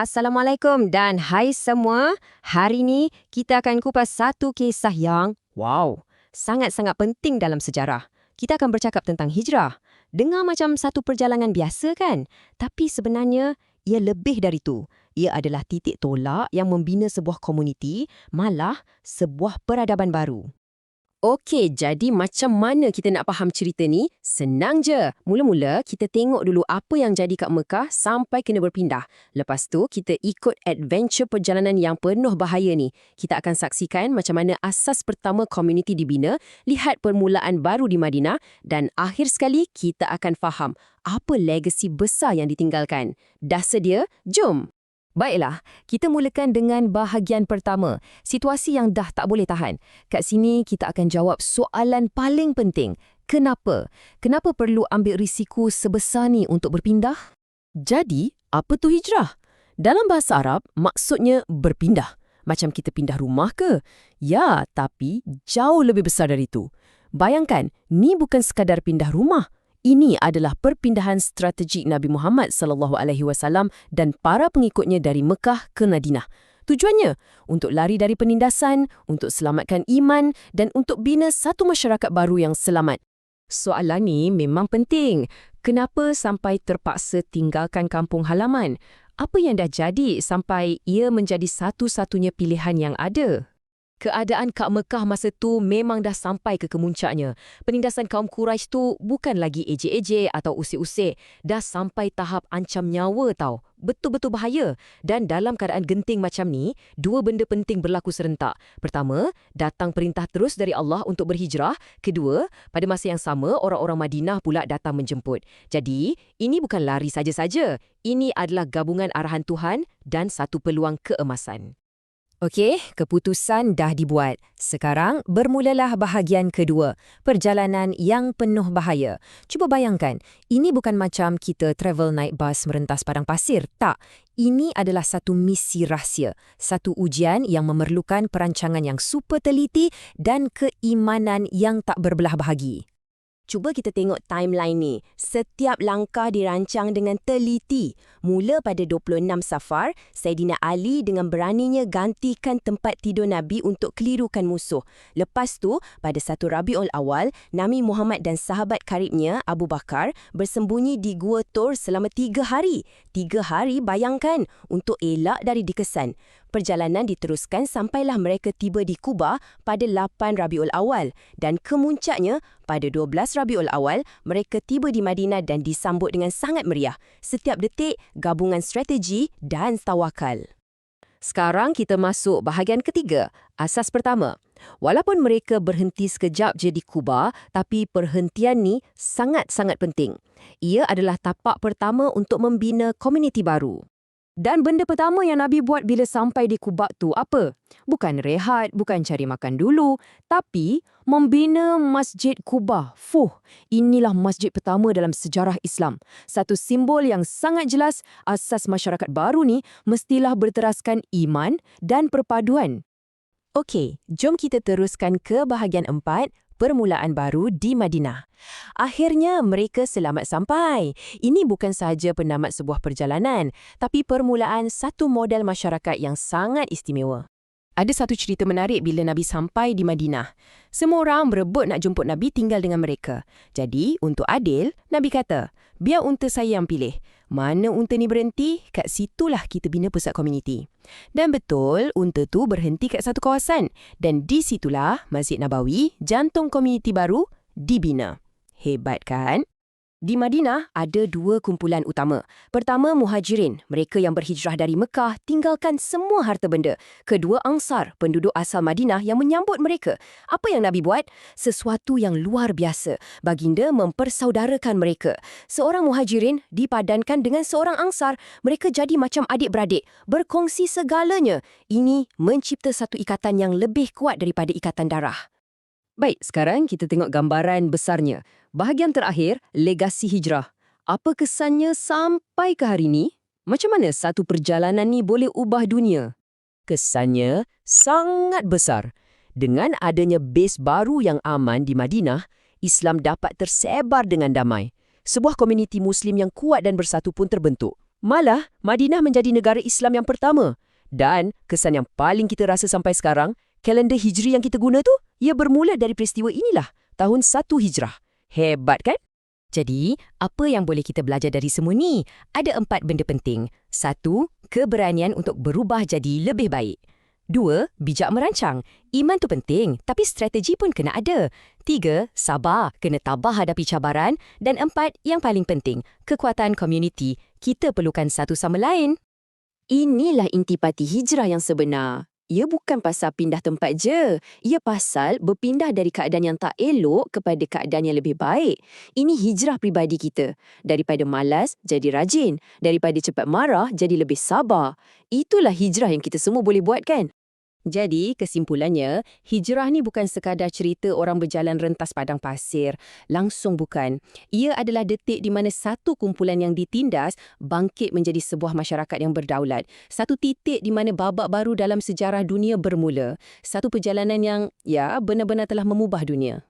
Assalamualaikum dan hai semua. Hari ini kita akan kupas satu kisah yang, sangat-sangat penting dalam sejarah. Kita akan bercakap tentang hijrah. Dengar macam satu perjalanan biasa kan? Tapi sebenarnya, ia lebih dari itu. Ia adalah titik tolak yang membina sebuah komuniti, malah sebuah peradaban baru. Okey, jadi macam mana kita nak faham cerita ni? Senang je. Mula-mula, kita tengok dulu apa yang jadi kat Mekah sampai kena berpindah. Lepas tu, kita ikut adventure perjalanan yang penuh bahaya ni. Kita akan saksikan macam mana asas pertama komuniti dibina, lihat permulaan baru di Madinah, dan akhir sekali, kita akan faham apa legasi besar yang ditinggalkan. Dah sedia? Jom! Baiklah, kita mulakan dengan bahagian pertama, situasi yang dah tak boleh tahan. Kat sini kita akan jawab soalan paling penting. Kenapa? Kenapa perlu ambil risiko sebesar ni untuk berpindah? Jadi, apa tu hijrah? Dalam bahasa Arab, maksudnya berpindah. Macam kita pindah rumah ke? Ya, tapi jauh lebih besar dari itu. Bayangkan, ni bukan sekadar pindah rumah. Ini adalah perpindahan strategik Nabi Muhammad SAW dan para pengikutnya dari Mekah ke Madinah. Tujuannya untuk lari dari penindasan, untuk selamatkan iman dan untuk bina satu masyarakat baru yang selamat. Soalan ni memang penting. Kenapa sampai terpaksa tinggalkan kampung halaman? Apa yang dah jadi sampai ia menjadi satu-satunya pilihan yang ada? Keadaan kat Mekah masa tu memang dah sampai ke kemuncaknya. Penindasan kaum Quraisy tu bukan lagi ejek-ejek atau usik-usik. Dah sampai tahap ancam nyawa tau. Betul-betul bahaya. Dan dalam keadaan genting macam ni, dua benda penting berlaku serentak. Pertama, datang perintah terus dari Allah untuk berhijrah. Kedua, pada masa yang sama, orang-orang Madinah pula datang menjemput. Jadi, ini bukan lari saja-saja. Ini adalah gabungan arahan Tuhan dan satu peluang keemasan. Okey, keputusan dah dibuat. Sekarang bermulalah bahagian kedua, perjalanan yang penuh bahaya. Cuba bayangkan, ini bukan macam kita travel naik bas merentas padang pasir. Tak, ini adalah satu misi rahsia, satu ujian yang memerlukan perancangan yang super teliti dan keimanan yang tak berbelah bahagi. Cuba kita tengok timeline ni. Setiap langkah dirancang dengan teliti. Mula pada 26 Safar, Saidina Ali dengan beraninya gantikan tempat tidur Nabi untuk kelirukan musuh. Lepas tu, pada 1 Rabiul Awal, Nabi Muhammad dan sahabat karibnya, Abu Bakar, bersembunyi di Gua Thur selama 3 hari. 3 hari, bayangkan, untuk elak dari dikesan. Perjalanan diteruskan sampailah mereka tiba di Kuba pada 8 Rabiul Awal dan kemuncaknya pada 12 Rabiul Awal mereka tiba di Madinah dan disambut dengan sangat meriah. Setiap detik gabungan strategi dan tawakal. Sekarang kita masuk bahagian ketiga, asas pertama. Walaupun mereka berhenti sekejap je di Kuba, tapi perhentian ni sangat-sangat penting. Ia adalah tapak pertama untuk membina komuniti baru. Dan benda pertama yang Nabi buat bila sampai di Kuba tu apa? Bukan rehat, bukan cari makan dulu, tapi membina Masjid Kuba. Inilah masjid pertama dalam sejarah Islam. Satu simbol yang sangat jelas, asas masyarakat baru ni mestilah berteraskan iman dan perpaduan. Okey, jom kita teruskan ke bahagian 4, permulaan baru di Madinah. Akhirnya mereka selamat sampai. Ini bukan sahaja penamat sebuah perjalanan, tapi permulaan satu model masyarakat yang sangat istimewa. Ada satu cerita menarik bila Nabi sampai di Madinah. Semua orang berebut nak jemput Nabi tinggal dengan mereka. Jadi, untuk adil, Nabi kata, biar unta saya yang pilih. Mana unta ni berhenti, kat situlah kita bina pusat komuniti. Dan betul, unta tu berhenti kat satu kawasan. Dan di situlah Masjid Nabawi, jantung komuniti baru, dibina. Hebat kan? Di Madinah ada 2 kumpulan utama. Pertama, Muhajirin, mereka yang berhijrah dari Mekah tinggalkan semua harta benda. Kedua, Ansar, penduduk asal Madinah yang menyambut mereka. Apa yang Nabi buat? Sesuatu yang luar biasa. Baginda mempersaudarakan mereka. Seorang Muhajirin dipadankan dengan seorang Ansar. Mereka jadi macam adik-beradik, berkongsi segalanya. Ini mencipta satu ikatan yang lebih kuat daripada ikatan darah. Baik, sekarang kita tengok gambaran besarnya. Bahagian terakhir, legasi hijrah. Apa kesannya sampai ke hari ini? Macam mana satu perjalanan ni boleh ubah dunia? Kesannya sangat besar. Dengan adanya base baru yang aman di Madinah, Islam dapat tersebar dengan damai. Sebuah komuniti Muslim yang kuat dan bersatu pun terbentuk. Malah, Madinah menjadi negara Islam yang pertama. Dan kesan yang paling kita rasa sampai sekarang, kalender Hijri yang kita guna tu, ia bermula dari peristiwa inilah, tahun 1 Hijrah. Hebat kan? Jadi, apa yang boleh kita belajar dari semua ni? Ada 4 benda penting. 1. Keberanian untuk berubah jadi lebih baik. 2. Bijak merancang. Iman tu penting, tapi strategi pun kena ada. 3. Sabar, kena tabah hadapi cabaran. Dan 4. Yang paling penting, kekuatan komuniti. Kita perlukan satu sama lain. Inilah intipati hijrah yang sebenar. Ia bukan pasal pindah tempat je. Ia pasal berpindah dari keadaan yang tak elok kepada keadaan yang lebih baik. Ini hijrah pribadi kita. Daripada malas, jadi rajin. Daripada cepat marah, jadi lebih sabar. Itulah hijrah yang kita semua boleh buat kan? Jadi, kesimpulannya, hijrah ni bukan sekadar cerita orang berjalan rentas padang pasir. Langsung bukan. Ia adalah detik di mana satu kumpulan yang ditindas bangkit menjadi sebuah masyarakat yang berdaulat. Satu titik di mana babak baru dalam sejarah dunia bermula. Satu perjalanan yang, benar-benar telah mengubah dunia.